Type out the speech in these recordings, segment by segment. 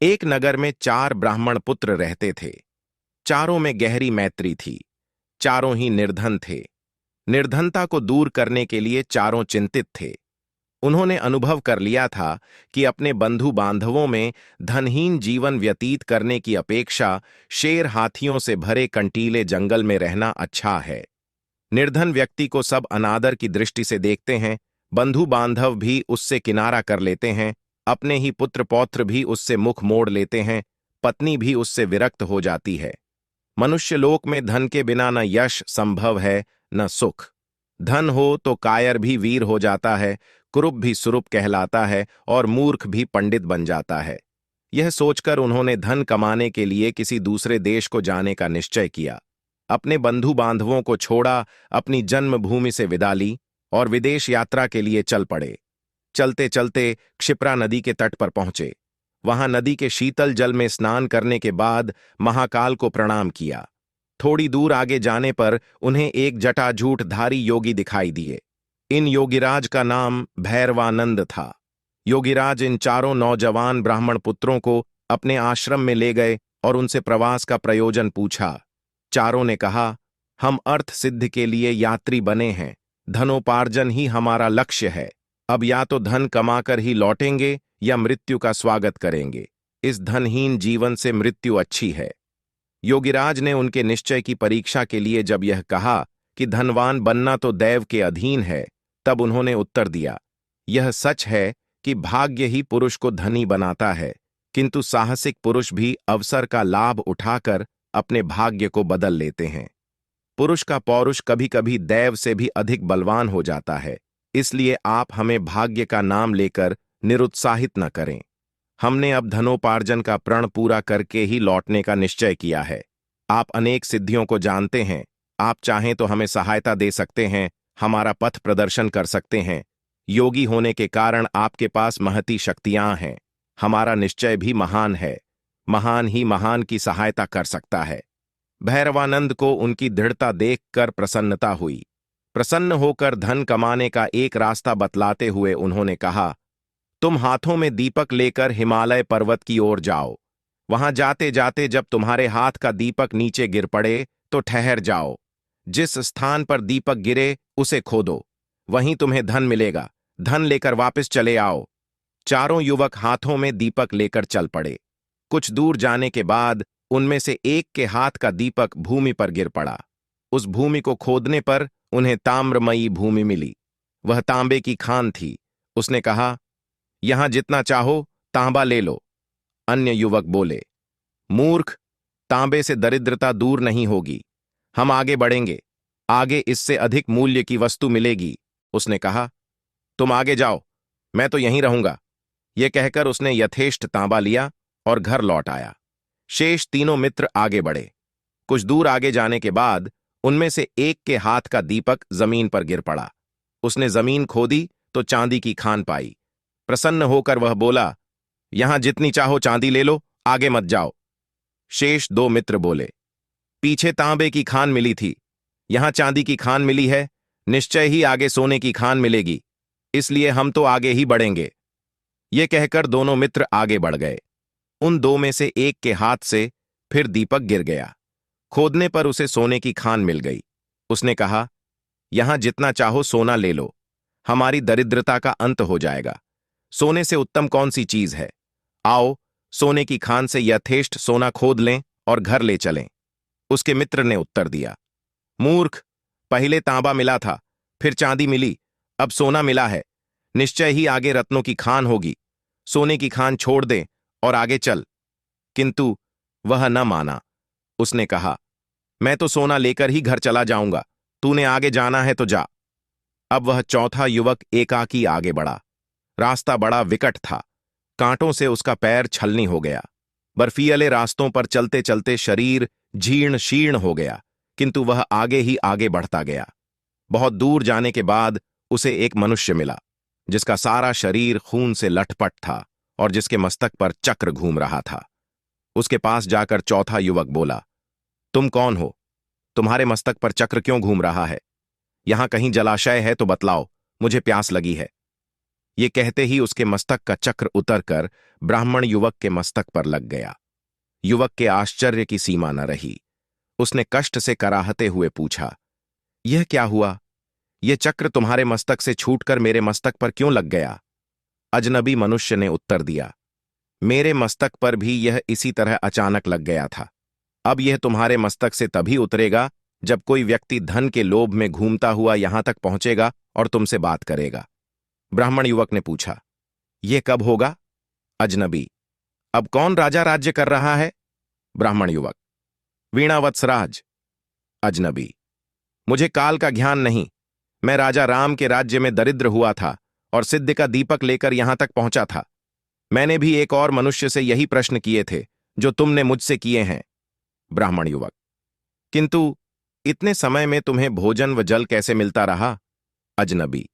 एक नगर में 4 ब्राह्मण पुत्र रहते थे। चारों में गहरी मैत्री थी। चारों ही निर्धन थे। निर्धनता को दूर करने के लिए चारों चिंतित थे। उन्होंने अनुभव कर लिया था कि अपने बंधु बांधवों में धनहीन जीवन व्यतीत करने की अपेक्षा शेर हाथियों से भरे कंटीले जंगल में रहना अच्छा है। निर्धन व्यक्ति को सब अनादर की दृष्टि से देखते हैं, बंधु बांधव भी उससे किनारा कर लेते हैं, अपने ही पुत्र पौत्र भी उससे मुख मोड़ लेते हैं, पत्नी भी उससे विरक्त हो जाती है। मनुष्य लोक में धन के बिना न यश संभव है न सुख। धन हो तो कायर भी वीर हो जाता है, कुरूप भी सुरूप कहलाता है और मूर्ख भी पंडित बन जाता है। यह सोचकर उन्होंने धन कमाने के लिए किसी दूसरे देश को जाने का निश्चय किया। अपने बंधु बांधवों को छोड़ा, अपनी जन्मभूमि से विदा ली और विदेश यात्रा के लिए चल पड़े। चलते चलते क्षिप्रा नदी के तट पर पहुंचे। वहां नदी के शीतल जल में स्नान करने के बाद महाकाल को प्रणाम किया। थोड़ी दूर आगे जाने पर उन्हें एक जटाजूटधारी योगी दिखाई दिए। इन योगीराज का नाम भैरवानंद था। योगीराज इन चारों नौजवान ब्राह्मण पुत्रों को अपने आश्रम में ले गए और उनसे प्रवास का प्रयोजन पूछा। चारों ने कहा, हम अर्थ सिद्ध के लिए यात्री बने हैं, धनोपार्जन ही हमारा लक्ष्य है। अब या तो धन कमाकर ही लौटेंगे या मृत्यु का स्वागत करेंगे। इस धनहीन जीवन से मृत्यु अच्छी है। योगीराज ने उनके निश्चय की परीक्षा के लिए जब यह कहा कि धनवान बनना तो दैव के अधीन है, तब उन्होंने उत्तर दिया, यह सच है कि भाग्य ही पुरुष को धनी बनाता है, किंतु साहसिक पुरुष भी अवसर का लाभ उठाकर अपने भाग्य को बदल लेते हैं। पुरुष का पौरुष कभी कभी दैव से भी अधिक बलवान हो जाता है, इसलिए आप हमें भाग्य का नाम लेकर निरुत्साहित न करें। हमने अब धनोपार्जन का प्रण पूरा करके ही लौटने का निश्चय किया है। आप अनेक सिद्धियों को जानते हैं, आप चाहें तो हमें सहायता दे सकते हैं, हमारा पथ प्रदर्शन कर सकते हैं। योगी होने के कारण आपके पास महती शक्तियां हैं। हमारा निश्चय भी महान है, महान ही महान की सहायता कर सकता है। भैरवानंद को उनकी दृढ़ता देखकर प्रसन्नता हुई। प्रसन्न होकर धन कमाने का एक रास्ता बतलाते हुए उन्होंने कहा, तुम हाथों में दीपक लेकर हिमालय पर्वत की ओर जाओ। वहां जाते जाते जब तुम्हारे हाथ का दीपक नीचे गिर पड़े तो ठहर जाओ। जिस स्थान पर दीपक गिरे उसे खोदो, वहीं तुम्हें धन मिलेगा। धन लेकर वापस चले आओ। चारों युवक हाथों में दीपक लेकर चल पड़े। कुछ दूर जाने के बाद उनमें से एक के हाथ का दीपक भूमि पर गिर पड़ा। उस भूमि को खोदने पर उन्हें ताम्रमयी भूमि मिली। वह तांबे की खान थी। उसने कहा, यहां जितना चाहो तांबा ले लो। अन्य युवक बोले, मूर्ख, तांबे से दरिद्रता दूर नहीं होगी। हम आगे बढ़ेंगे, आगे इससे अधिक मूल्य की वस्तु मिलेगी। उसने कहा, तुम आगे जाओ, मैं तो यहीं रहूंगा। यह कहकर उसने यथेष्ट तांबा लिया और घर लौट आया। शेष तीनों मित्र आगे बढ़े। कुछ दूर आगे जाने के बाद उनमें से एक के हाथ का दीपक जमीन पर गिर पड़ा। उसने जमीन खोदी तो चांदी की खान पाई। प्रसन्न होकर वह बोला, यहां जितनी चाहो चांदी ले लो, आगे मत जाओ। शेष दो मित्र बोले, पीछे तांबे की खान मिली थी, यहां चांदी की खान मिली है, निश्चय ही आगे सोने की खान मिलेगी, इसलिए हम तो आगे ही बढ़ेंगे। ये कहकर दोनों मित्र आगे बढ़ गए। उन दो में से एक के हाथ से फिर दीपक गिर गया। खोदने पर उसे सोने की खान मिल गई। उसने कहा, यहां जितना चाहो सोना ले लो, हमारी दरिद्रता का अंत हो जाएगा। सोने से उत्तम कौन सी चीज है? आओ, सोने की खान से यथेष्ट सोना खोद लें और घर ले चलें। उसके मित्र ने उत्तर दिया, मूर्ख, पहले तांबा मिला था, फिर चांदी मिली, अब सोना मिला है, निश्चय ही आगे रत्नों की खान होगी। सोने की खान छोड़ दें और आगे चल। किंतु वह न माना। उसने कहा, मैं तो सोना लेकर ही घर चला जाऊंगा, तूने आगे जाना है तो जा। अब वह चौथा युवक एकाकी आगे बढ़ा। रास्ता बड़ा विकट था, कांटों से उसका पैर छलनी हो गया। बर्फीले रास्तों पर चलते चलते शरीर जीर्ण शीर्ण हो गया, किंतु वह आगे ही आगे बढ़ता गया। बहुत दूर जाने के बाद उसे एक मनुष्य मिला, जिसका सारा शरीर खून से लटपट था और जिसके मस्तक पर चक्र घूम रहा था। उसके पास जाकर चौथा युवक बोला, तुम कौन हो? तुम्हारे मस्तक पर चक्र क्यों घूम रहा है? यहां कहीं जलाशय है तो बतलाओ, मुझे प्यास लगी है। ये कहते ही उसके मस्तक का चक्र उतरकर ब्राह्मण युवक के मस्तक पर लग गया। युवक के आश्चर्य की सीमा न रही। उसने कष्ट से कराहते हुए पूछा, यह क्या हुआ? यह चक्र तुम्हारे मस्तक से छूटकर मेरे मस्तक पर क्यों लग गया? अजनबी मनुष्य ने उत्तर दिया, मेरे मस्तक पर भी यह इसी तरह अचानक लग गया था। अब यह तुम्हारे मस्तक से तभी उतरेगा जब कोई व्यक्ति धन के लोभ में घूमता हुआ यहां तक पहुंचेगा और तुमसे बात करेगा। ब्राह्मण युवक ने पूछा, यह कब होगा? अजनबी, अब कौन राजा राज्य कर रहा है? ब्राह्मण युवक, वीणावत्सराज। अजनबी, मुझे काल का ज्ञान नहीं। मैं राजा राम के राज्य में दरिद्र हुआ था और सिद्ध का दीपक लेकर यहां तक पहुंचा था। मैंने भी एक और मनुष्य से यही प्रश्न किए थे जो तुमने मुझसे किए हैं। ब्राह्मण युवक, किंतु इतने समय में तुम्हें भोजन व जल कैसे मिलता रहा? अजनबी,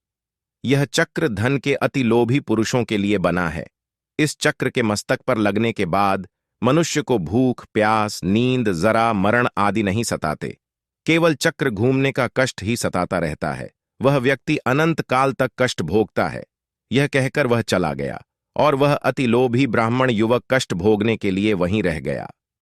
यह चक्र धन के अति लोभी पुरुषों के लिए बना है। इस चक्र के मस्तक पर लगने के बाद मनुष्य को भूख, प्यास, नींद, जरा, मरण आदि नहीं सताते। केवल चक्र घूमने का कष्ट ही सताता रहता है। वह व्यक्ति अनंत काल तक कष्ट भोगता है। यह कहकर वह चला गया और वह अति लोभी ब्राह्मण युवक कष्ट भोगने के लिए वहीं रह गया।